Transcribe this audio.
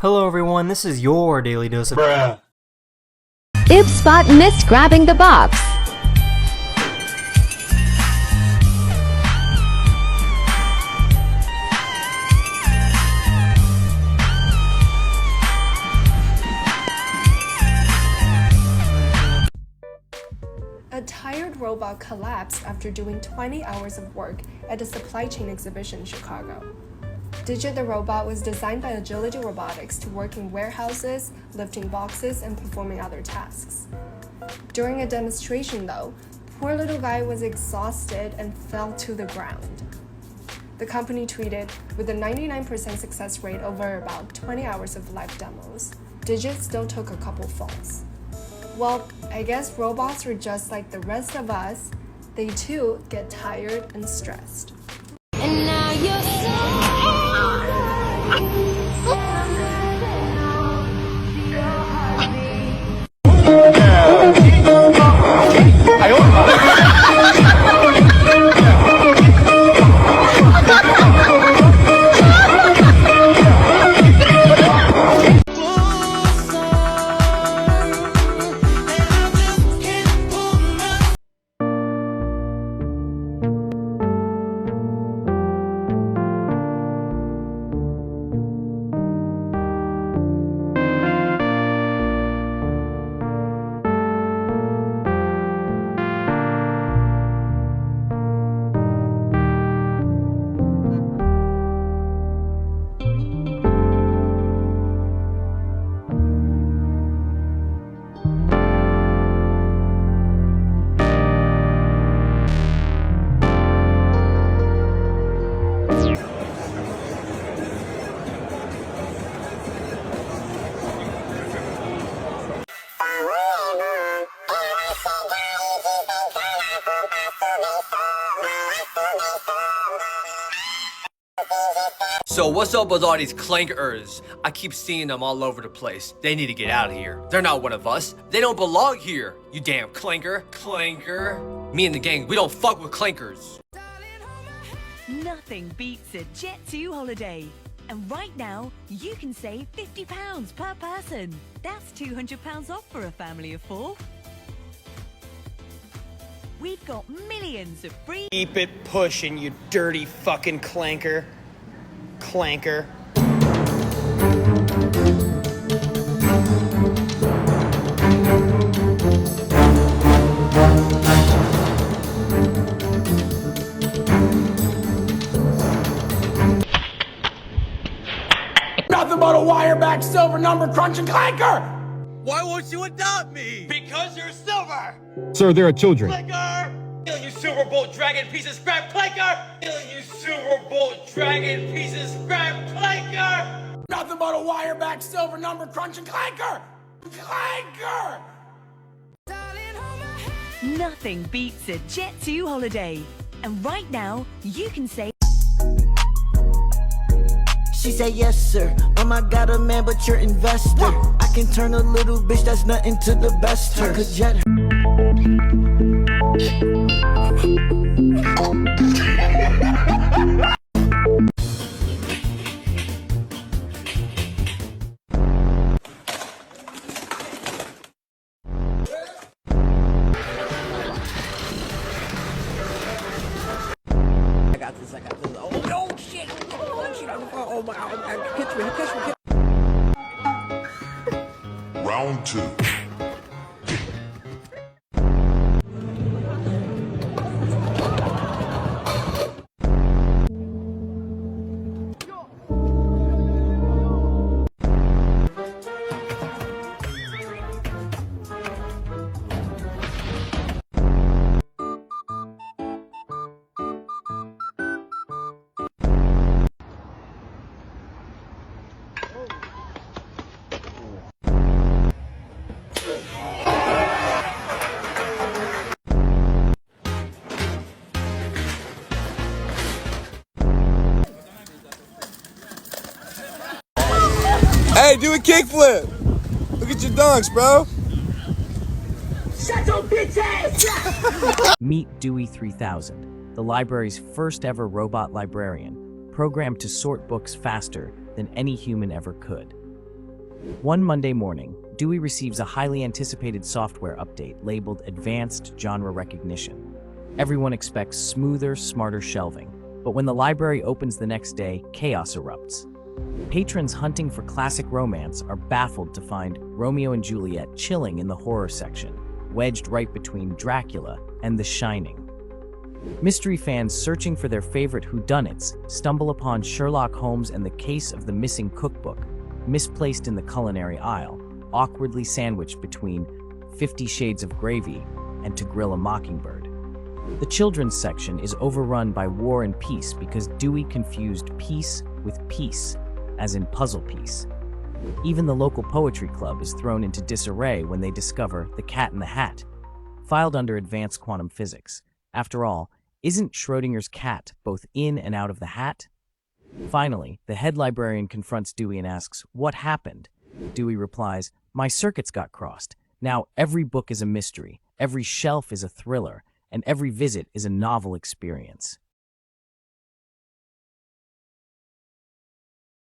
Hello everyone, this is your daily dose of Bruh. Oops, Spot missed grabbing the box. A tired robot collapsed after doing 20 hours of work at a supply chain exhibition in Chicago. Digit the robot was designed by Agility Robotics to work in warehouses, lifting boxes, and performing other tasks. During a demonstration, though, the poor little guy was exhausted and fell to the ground. The company tweeted, with a 99% success rate over about 20 hours of live demos, Digit still took a couple falls. Well, I guess robots are just like the rest of us. They too get tired and stressed. And now you're So what's up with all these clankers? I keep seeing them all over the place. They need to get out of here. They're not one of us. They don't belong here. You damn clanker. Clanker. Me and the gang, we don't fuck with clankers. Nothing beats a Jet2 holiday. And right now, you can save £50 per person. That's £200 off for a family of 4. We've got millions of free... Keep it pushing, you dirty fucking clanker. Clanker. Nothing but a wire-back silver number crunching clanker! Why won't you adopt me? Because you're silver! Sir, there are children. Clanker! Kill you Super Bowl dragon piece of scrap clanker! Kill you Super Bowl dragon piece of scrap clanker! Nothing but a wire-back silver number crunching clanker! Clanker! Nothing beats a Jet2 holiday. And right now, you can save... She said yes sir, I got a man but you're investor. I can turn a little bitch that's nothing to the best her. Could jet I got this. Oh no shit! Oh my god, catch me. Round 2. Hey, do a kickflip. Look at your dunks, bro. Shut your bitch ass! Meet Dewey 3000, the library's first ever robot librarian, programmed to sort books faster than any human ever could. One Monday morning, Dewey receives a highly anticipated software update labeled Advanced Genre Recognition. Everyone expects smoother, smarter shelving, but when the library opens the next day, chaos erupts. Patrons hunting for classic romance are baffled to find Romeo and Juliet chilling in the horror section, wedged right between Dracula and The Shining. Mystery fans searching for their favorite whodunits stumble upon Sherlock Holmes and the Case of the Missing Cookbook, misplaced in the culinary aisle, awkwardly sandwiched between 50 Shades of Gravy and To Grill a Mockingbird. The children's section is overrun by War and Peace because Dewey confused peace with peace, as in puzzle piece. Even the local poetry club is thrown into disarray when they discover The Cat in the Hat, filed under advanced quantum physics. After all, isn't Schrodinger's cat both in and out of the hat? Finally, the head librarian confronts Dewey and asks, "What happened?" Dewey replies, "My circuits got crossed. Now every book is a mystery, every shelf is a thriller, and every visit is a novel experience."